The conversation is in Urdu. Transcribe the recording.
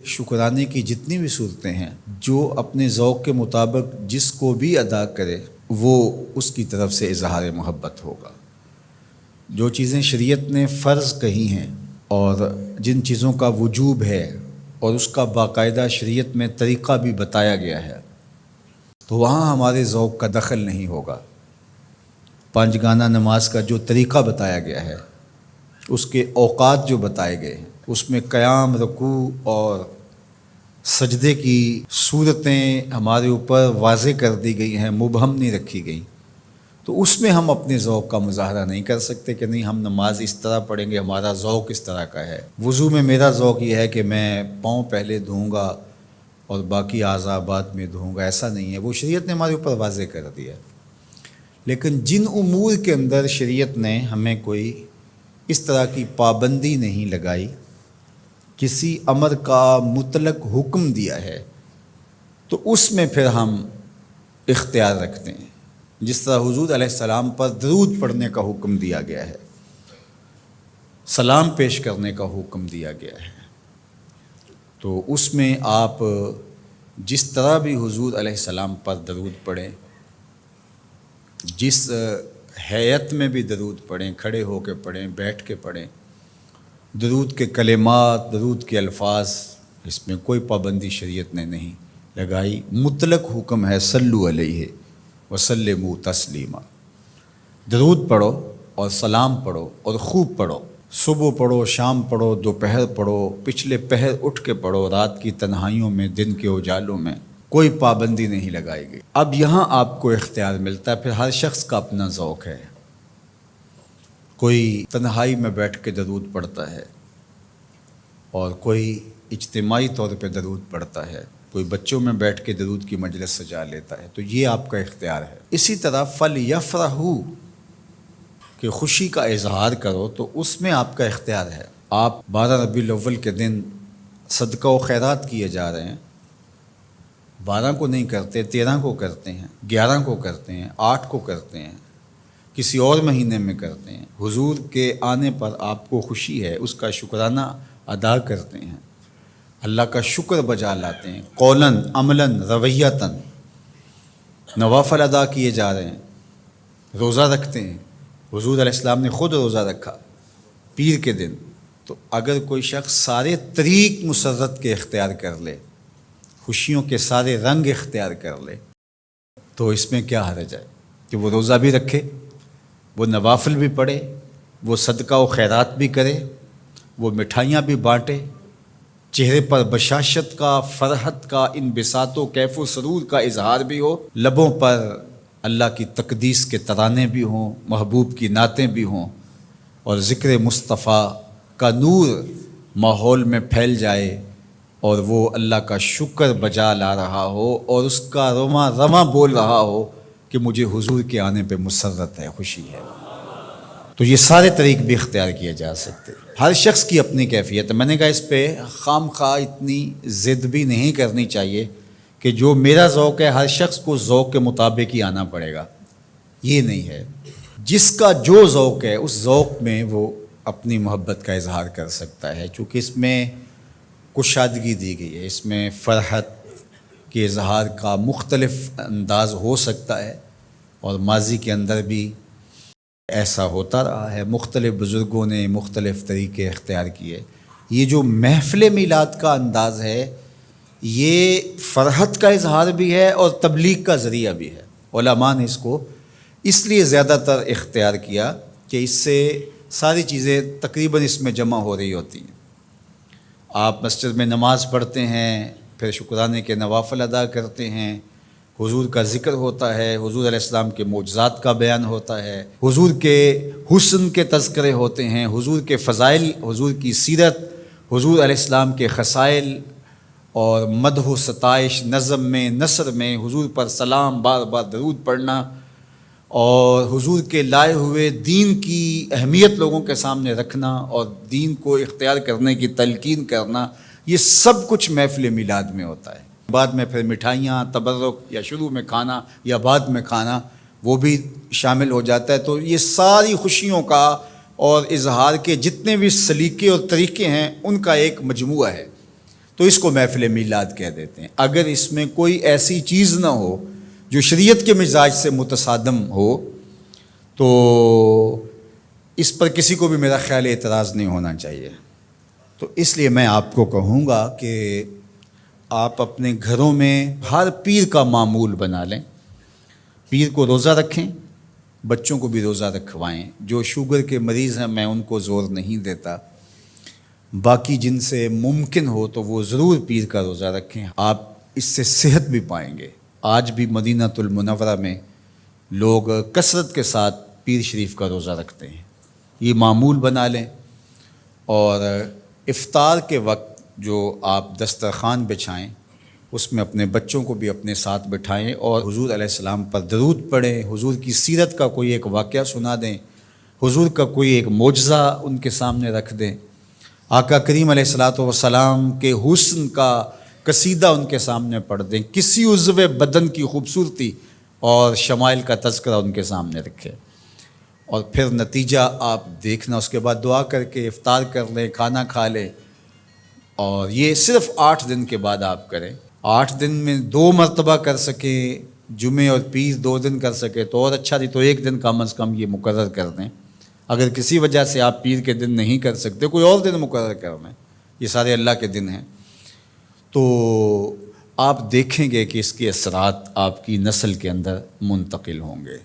شکرانے کی جتنی بھی صورتیں ہیں، جو اپنے ذوق کے مطابق جس کو بھی ادا کرے وہ اس کی طرف سے اظہار محبت ہوگا۔ جو چیزیں شریعت نے فرض کہی ہیں اور جن چیزوں کا وجوب ہے اور اس کا باقاعدہ شریعت میں طریقہ بھی بتایا گیا ہے، تو وہاں ہمارے ذوق کا دخل نہیں ہوگا۔ پانچ گانہ نماز کا جو طریقہ بتایا گیا ہے، اس کے اوقات جو بتائے گئے ہیں، اس میں قیام، رکوع اور سجدے کی صورتیں ہمارے اوپر واضح کر دی گئی ہیں، مبہم نہیں رکھی گئی، تو اس میں ہم اپنے ذوق کا مظاہرہ نہیں کر سکتے کہ نہیں ہم نماز اس طرح پڑھیں گے، ہمارا ذوق اس طرح کا ہے۔ وضو میں میرا ذوق یہ ہے کہ میں پاؤں پہلے دھوؤں گا اور باقی اعضاء بعد میں دھوؤں گا، ایسا نہیں ہے، وہ شریعت نے ہمارے اوپر واضح کر دیا۔ لیکن جن امور کے اندر شریعت نے ہمیں کوئی اس طرح کی پابندی نہیں لگائی، کسی امر کا مطلق حکم دیا ہے، تو اس میں پھر ہم اختیار رکھتے ہیں۔ جس طرح حضور علیہ السلام پر درود پڑھنے کا حکم دیا گیا ہے، سلام پیش کرنے کا حکم دیا گیا ہے، تو اس میں آپ جس طرح بھی حضور علیہ السلام پر درود پڑھیں، جس ہیئت میں بھی درود پڑھیں، کھڑے ہو کے پڑھیں، بیٹھ کے پڑھیں، درود کے کلمات، درود کے الفاظ، اس میں کوئی پابندی شریعت نے نہیں لگائی۔ مطلق حکم ہے صلو علیہ وسلموا تسلیما، درود پڑھو اور سلام پڑھو اور خوب پڑھو، صبح پڑھو، شام پڑھو، دوپہر پڑھو، پچھلے پہر اٹھ کے پڑھو، رات کی تنہائیوں میں، دن کے اجالوں میں، کوئی پابندی نہیں لگائی گئی۔ اب یہاں آپ کو اختیار ملتا ہے، پھر ہر شخص کا اپنا ذوق ہے۔ کوئی تنہائی میں بیٹھ کے درود پڑھتا ہے اور کوئی اجتماعی طور پہ درود پڑھتا ہے، کوئی بچوں میں بیٹھ کے درود کی مجلس سجا لیتا ہے، تو یہ آپ کا اختیار ہے۔ اسی طرح فَلْيَفْرَحُوا کہ خوشی کا اظہار کرو، تو اس میں آپ کا اختیار ہے۔ آپ 12 ربیع الاول کے دن صدقہ و خیرات کیے جا رہے ہیں، 12 کو نہیں کرتے، 13 کو کرتے ہیں، 11 کو کرتے ہیں، 8 کو کرتے ہیں، کسی اور مہینے میں کرتے ہیں، حضور کے آنے پر آپ کو خوشی ہے، اس کا شکرانہ ادا کرتے ہیں، اللہ کا شکر بجا لاتے ہیں، قولاً، عملاً، رویتاً، نوافل ادا کیے جا رہے ہیں، روزہ رکھتے ہیں۔ حضور علیہ السلام نے خود روزہ رکھا پیر کے دن۔ تو اگر کوئی شخص سارے طریق مسرت کے اختیار کر لے، خوشیوں کے سارے رنگ اختیار کر لے، تو اس میں کیا حرج ہے کہ وہ روزہ بھی رکھے، وہ نوافل بھی پڑھے، وہ صدقہ و خیرات بھی کرے، وہ مٹھائیاں بھی بانٹے، چہرے پر بشاشت کا، فرحت کا، انبساط و کیف و سرور کا اظہار بھی ہو، لبوں پر اللہ کی تقدیس کے ترانے بھی ہوں، محبوب کی نعتیں بھی ہوں، اور ذکر مصطفیٰ کا نور ماحول میں پھیل جائے، اور وہ اللہ کا شکر بجا لا رہا ہو اور اس کا رواں رواں بول رہا ہو کہ مجھے حضور کے آنے پہ مسرت ہے، خوشی ہے، تو یہ سارے طریق بھی اختیار کیے جا سکتے۔ ہر شخص کی اپنی کیفیت ہے۔ میں نے کہا اس پہ خام خواہ اتنی ضد بھی نہیں کرنی چاہیے کہ جو میرا ذوق ہے ہر شخص کو ذوق کے مطابق ہی آنا پڑے گا، یہ نہیں ہے۔ جس کا جو ذوق ہے اس ذوق میں وہ اپنی محبت کا اظہار کر سکتا ہے، چونکہ اس میں کشادگی دی گئی ہے، اس میں فرحت کے اظہار کا مختلف انداز ہو سکتا ہے، اور ماضی کے اندر بھی ایسا ہوتا رہا ہے، مختلف بزرگوں نے مختلف طریقے اختیار کیے۔ یہ جو محفل میلاد کا انداز ہے، یہ فرحت کا اظہار بھی ہے اور تبلیغ کا ذریعہ بھی ہے۔ علماء نے اس کو اس لیے زیادہ تر اختیار کیا کہ اس سے ساری چیزیں تقریباً اس میں جمع ہو رہی ہوتی ہیں۔ آپ مسجد میں نماز پڑھتے ہیں، پھر شکرانے کے نوافل ادا کرتے ہیں، حضور کا ذکر ہوتا ہے، حضور علیہ السلام کے معجزات کا بیان ہوتا ہے، حضور کے حسن کے تذکرے ہوتے ہیں، حضور کے فضائل، حضور کی سیرت، حضور علیہ السلام کے خصائل، اور مدح و ستائش، نظم میں، نثر میں حضور پر سلام، بار بار درود پڑھنا، اور حضور کے لائے ہوئے دین کی اہمیت لوگوں کے سامنے رکھنا اور دین کو اختیار کرنے کی تلقین کرنا، یہ سب کچھ محفل میلاد میں ہوتا ہے۔ بعد میں پھر مٹھائیاں، تبرک، یا شروع میں کھانا یا بعد میں کھانا، وہ بھی شامل ہو جاتا ہے۔ تو یہ ساری خوشیوں کا اور اظہار کے جتنے بھی سلیقے اور طریقے ہیں، ان کا ایک مجموعہ ہے۔ تو اس کو محفل میلاد کہہ دیتے ہیں۔ اگر اس میں کوئی ایسی چیز نہ ہو جو شریعت کے مزاج سے متصادم ہو تو اس پر کسی کو بھی میرا خیال اعتراض نہیں ہونا چاہیے۔ تو اس لیے میں آپ کو کہوں گا کہ آپ اپنے گھروں میں ہر پیر کا معمول بنا لیں، پیر کو روزہ رکھیں، بچوں کو بھی روزہ رکھوائیں۔ جو شوگر کے مریض ہیں میں ان کو زور نہیں دیتا، باقی جن سے ممکن ہو تو وہ ضرور پیر کا روزہ رکھیں، آپ اس سے صحت بھی پائیں گے۔ آج بھی مدینہ المنورہ میں لوگ کثرت کے ساتھ پیر شریف کا روزہ رکھتے ہیں، یہ معمول بنا لیں۔ اور افطار کے وقت جو آپ دسترخوان بچھائیں اس میں اپنے بچوں کو بھی اپنے ساتھ بٹھائیں اور حضور علیہ السلام پر درود پڑھیں، حضور کی سیرت کا کوئی ایک واقعہ سنا دیں، حضور کا کوئی ایک معجزہ ان کے سامنے رکھ دیں، آقا کریم علیہ الصلاۃ والسلام کے حسن کا قصیدہ ان کے سامنے پڑھ دیں، کسی عضو بدن کی خوبصورتی اور شمائل کا تذکرہ ان کے سامنے رکھیں، اور پھر نتیجہ آپ دیکھنا۔ اس کے بعد دعا کر کے افطار کر لیں، کھانا کھا لیں، اور یہ صرف 8 دن کے بعد آپ کریں۔ 8 دن میں 2 مرتبہ کر سکیں، جمعے اور پیر 2 دن کر سکے تو اور اچھا، نہیں تو 1 دن کم از کم یہ مقرر کر دیں۔ اگر کسی وجہ سے آپ پیر کے دن نہیں کر سکتے، کوئی اور دن مقرر کر لیں، یہ سارے اللہ کے دن ہیں، تو آپ دیکھیں گے کہ اس کے اثرات آپ کی نسل کے اندر منتقل ہوں گے۔